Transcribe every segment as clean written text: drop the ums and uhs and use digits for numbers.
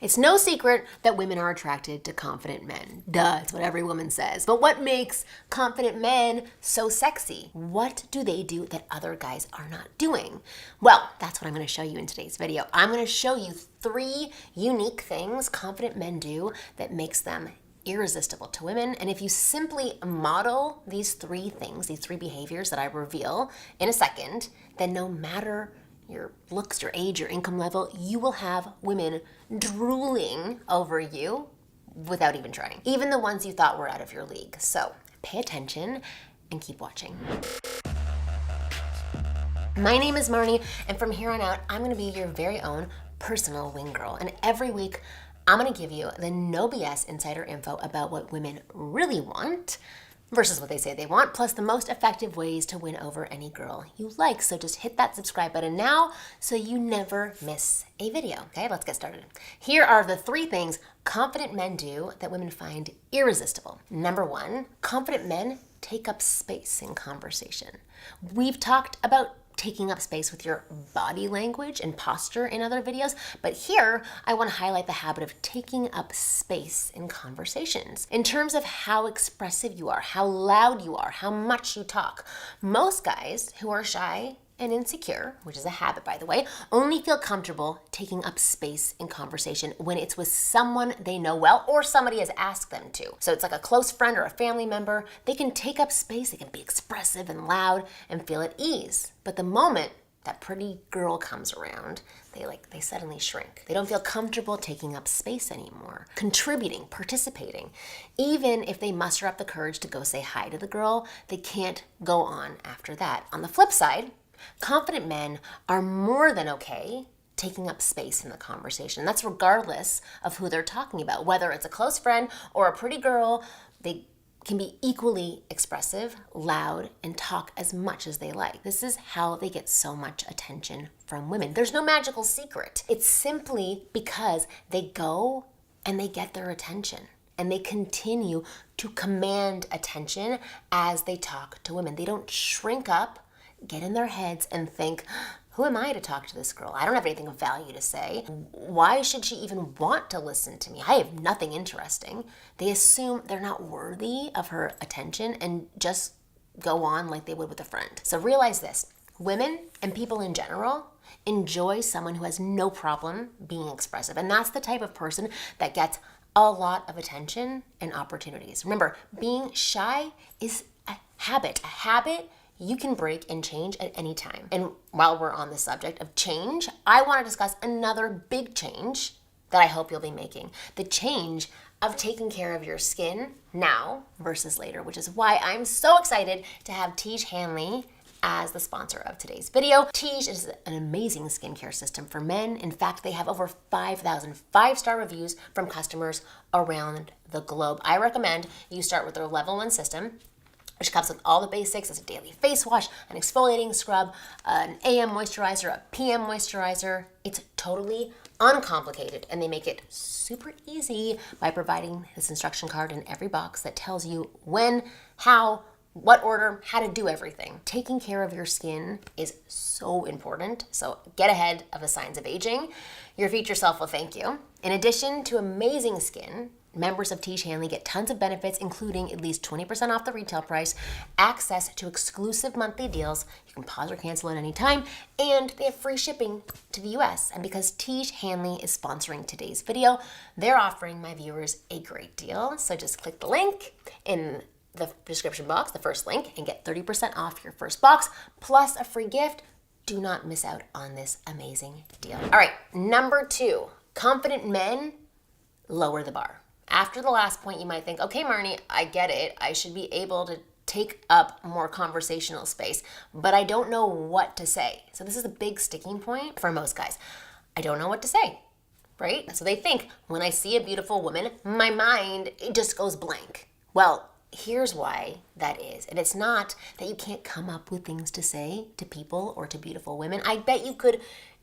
It's no secret that women are attracted to confident men. Duh, it's what every woman says. But what makes confident men so sexy? What do they do that other guys are not doing? Well, that's what I'm going to show you in today's video. I'm going to show you 3 unique things confident men do that makes them irresistible to women. And if you simply model these 3 things, these 3 behaviors that I reveal in a second, then no matter your looks, your age, your income level, you will have women drooling over you without even trying. Even the ones you thought were out of your league. So pay attention and keep watching. My name is Marnie, and from here on out, I'm gonna be your very own personal wing girl. And every week, I'm gonna give you the no BS insider info about what women really want versus what they say they want, plus the most effective ways to win over any girl you like. So just hit that subscribe button now so you never miss a video. Okay, let's get started. Here are the 3 things confident men do that women find irresistible. Number 1, confident men take up space in conversation. We've talked about taking up space with your body language and posture in other videos, but here I want to highlight the habit of taking up space in conversations. In terms of how expressive you are, how loud you are, how much you talk, most guys who are shy and insecure, which is a habit by the way, only feel comfortable taking up space in conversation when it's with someone they know well or somebody has asked them to. So it's like a close friend or a family member. They can take up space, they can be expressive and loud and feel at ease. But the moment that pretty girl comes around, they suddenly shrink. They don't feel comfortable taking up space anymore, contributing, participating. Even if they muster up the courage to go say hi to the girl, they can't go on after that. On the flip side, confident men are more than okay taking up space in the conversation. That's regardless of who they're talking about. Whether it's a close friend or a pretty girl, they can be equally expressive, loud, and talk as much as they like. This is how they get so much attention from women. There's no magical secret. It's simply because they go and they get their attention. And they continue to command attention as they talk to women. They don't shrink up, get in their heads and think, who am I to talk to this girl? I don't have anything of value to say. Why should she even want to listen to me? I have nothing interesting. They assume they're not worthy of her attention and just go on like they would with a friend. So realize this, women and people in general enjoy someone who has no problem being expressive. And that's the type of person that gets a lot of attention and opportunities. Remember, being shy is a habit. A habit you can break and change at any time. And while we're on the subject of change, I want to discuss another big change that I hope you'll be making. The change of taking care of your skin now versus later, which is why I'm so excited to have Tiege Hanley as the sponsor of today's video. Tiege is an amazing skincare system for men. In fact, they have over 5,000 5-star reviews from customers around the globe. I recommend you start with their level 1 system, which comes with all the basics. It's a daily face wash, an exfoliating scrub, an AM moisturizer, a PM moisturizer. It's totally uncomplicated, and they make it super easy by providing this instruction card in every box that tells you when, how, what order, how to do everything. Taking care of your skin is so important, so get ahead of the signs of aging. Your future self will thank you. In addition to amazing skin, members of Tiege Hanley get tons of benefits, including at least 20% off the retail price, access to exclusive monthly deals, you can pause or cancel at any time, and they have free shipping to the US. And because Tiege Hanley is sponsoring today's video, they're offering my viewers a great deal. So just click the link in the description box, the first link, and get 30% off your first box, plus a free gift. Do not miss out on this amazing deal. All right, number 2, confident men lower the bar. After the last point, you might think, okay, Marnie, I get it. I should be able to take up more conversational space, but I don't know what to say. So this is a big sticking point for most guys. I don't know what to say, right? So they think, when I see a beautiful woman, my mind, it just goes blank. Well, here's why that is. And it's not that you can't come up with things to say to people or to beautiful women. I bet you could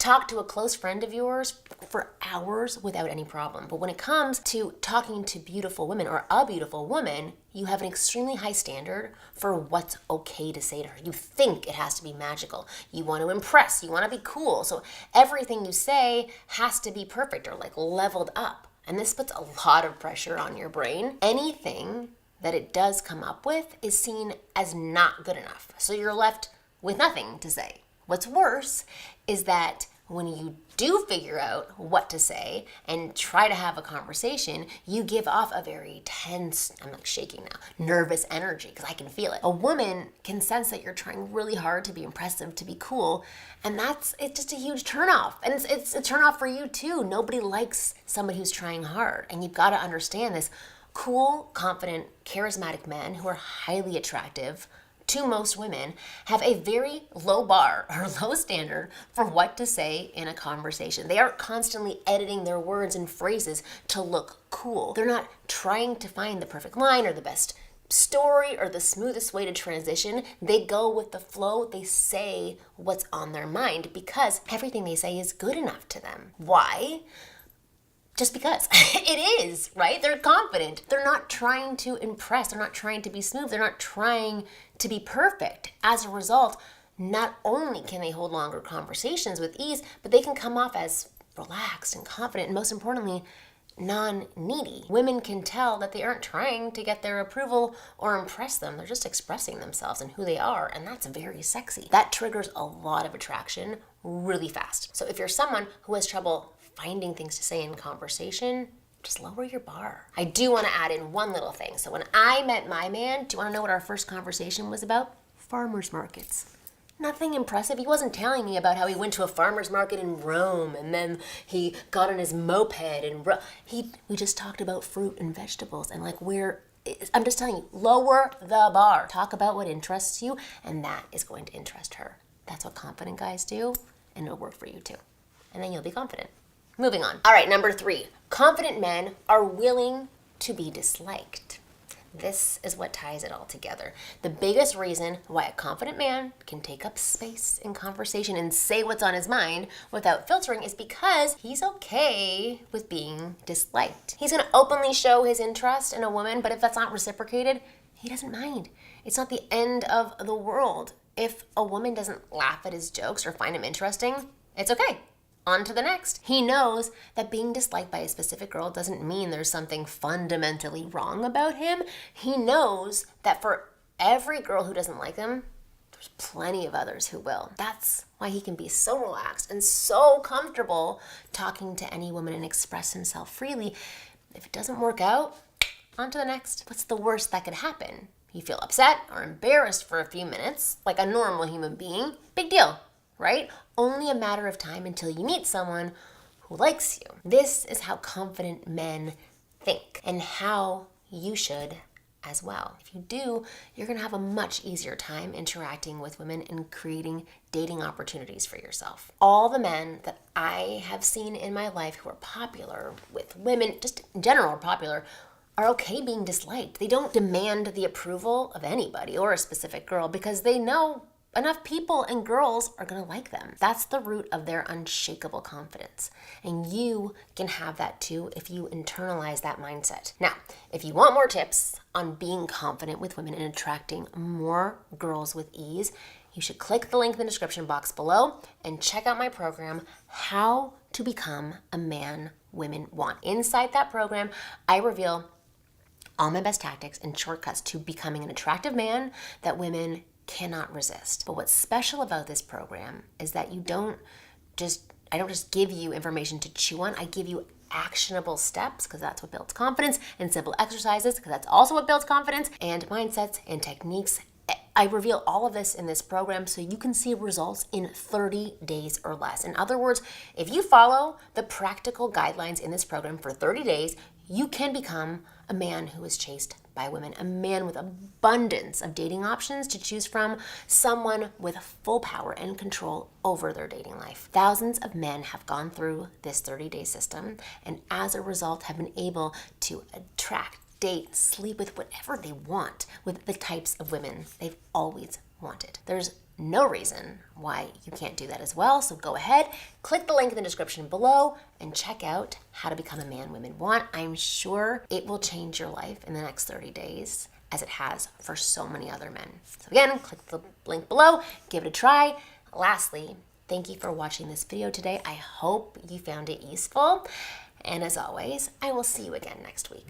talk to a close friend of yours for hours without any problem. But when it comes to talking to beautiful women or a beautiful woman, you have an extremely high standard for what's okay to say to her. You think it has to be magical. You want to impress. You want to be cool. So everything you say has to be perfect or like leveled up. And this puts a lot of pressure on your brain. Anything that it does come up with is seen as not good enough. So you're left with nothing to say. What's worse is that when you do figure out what to say and try to have a conversation, you give off a very tense, I'm like shaking now, nervous energy because I can feel it. A woman can sense that you're trying really hard to be impressive, to be cool, and it's just a huge turnoff. And it's a turnoff for you too. Nobody likes somebody who's trying hard, and you've got to understand this. Cool, confident, charismatic men who are highly attractive to most women have a very low bar or low standard for what to say in a conversation. They aren't constantly editing their words and phrases to look cool. They're not trying to find the perfect line or the best story or the smoothest way to transition. They go with the flow. They say what's on their mind because everything they say is good enough to them. Why? Just because it is, right? They're confident. They're not trying to impress. They're not trying to be smooth. They're not trying to be perfect. As a result, not only can they hold longer conversations with ease, but they can come off as relaxed and confident, and most importantly, non-needy. Women can tell that they aren't trying to get their approval or impress them. They're just expressing themselves and who they are, and that's very sexy. That triggers a lot of attraction really fast. So if you're someone who has trouble finding things to say in conversation, just lower your bar. I do want to add in one little thing. So when I met my man, do you want to know what our first conversation was about? Farmers markets. Nothing impressive. He wasn't telling me about how he went to a farmer's market in Rome and then he got on his moped and we just talked about fruit and vegetables and I'm just telling you, lower the bar. Talk about what interests you, and that is going to interest her. That's what confident guys do, and it'll work for you too. And then you'll be confident. Moving on. All right, number 3. Confident men are willing to be disliked. This is what ties it all together. The biggest reason why a confident man can take up space in conversation and say what's on his mind without filtering is because he's okay with being disliked. He's going to openly show his interest in a woman, but if that's not reciprocated, he doesn't mind. It's not the end of the world. If a woman doesn't laugh at his jokes or find him interesting, it's okay. On to the next. He knows that being disliked by a specific girl doesn't mean there's something fundamentally wrong about him. He knows that for every girl who doesn't like him, there's plenty of others who will. That's why he can be so relaxed and so comfortable talking to any woman and express himself freely. If it doesn't work out, on to the next. What's the worst that could happen? You feel upset or embarrassed for a few minutes, like a normal human being. Big deal, right? Only a matter of time until you meet someone who likes you. This is how confident men think and how you should as well. If you do, you're going to have a much easier time interacting with women and creating dating opportunities for yourself. All the men that I have seen in my life who are popular with women, just in general are popular, are okay being disliked. They don't demand the approval of anybody or a specific girl because they know enough people and girls are going to like them. That's the root of their unshakable confidence. And you can have that too if you internalize that mindset. Now, if you want more tips on being confident with women and attracting more girls with ease, you should click the link in the description box below and check out my program, How to Become a Man Women Want. Inside that program, I reveal all my best tactics and shortcuts to becoming an attractive man that women cannot resist. But what's special about this program is that I don't just give you information to chew on. I give you actionable steps because that's what builds confidence, and simple exercises because that's also what builds confidence, and mindsets and techniques. I reveal all of this in this program so you can see results in 30 days or less. In other words, if you follow the practical guidelines in this program for 30 days, you can become a man who is chased by women, a man with abundance of dating options to choose from, someone with full power and control over their dating life. Thousands of men have gone through this 30-day system and as a result have been able to attract, date, sleep with whatever they want with the types of women they've always wanted. There's no reason why you can't do that as well. So go ahead, click the link in the description below and check out how to become a man women want. I'm sure it will change your life in the next 30 days as it has for so many other men. So again, click the link below, give it a try. Lastly, thank you for watching this video today. I hope you found it useful. And as always, I will see you again next week.